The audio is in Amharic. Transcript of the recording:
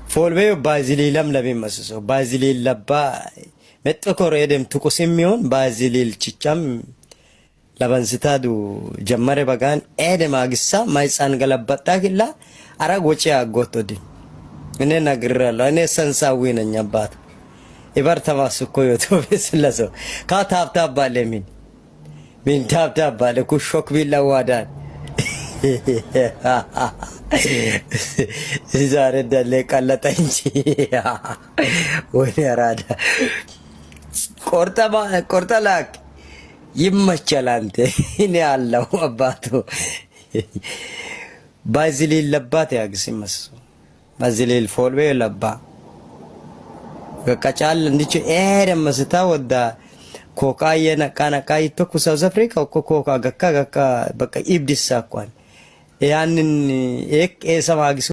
ፎልቤ ባዚሊለም ለሚመስሶ ባዚሊል ለባ መጥቆር ኤደም ትቁስሚውን ባዚሊል ቺቻም ለበንስታዱ ጀመረ በጋን ኤደም አግሳ ማይጻን ገለበጣ ግላ አረግ ወጪ አጎቶዲ እኔ ነግሬያለሁ። እኔ ሰንሳዊ ነኝ አባት ይበር ተማስኮ ዩቲዩብ ስለሰው ካታፍታ ባለሚን ምን ታፍታ ባለ ኩሾክ ቢላዋዳን ዛሬ ደለ ቀለጠ እንጂ ወይ አራዳ ቆርጠላክ ይመቻል። አንተ እኔ አለው አባቱ ባዚሊል ለባት ያግስመስ ባዚሊል ፎልቤ ለባ ከቀጫል እንዲች ኤረም መስታ ወዳ ኮካዬ ነቃ ይተኩ ሳውዝ አፍሪካ ኮካ ገካ በቃ ኢብዲስ አቋን ያንን ኤክ ኤሰማግሱ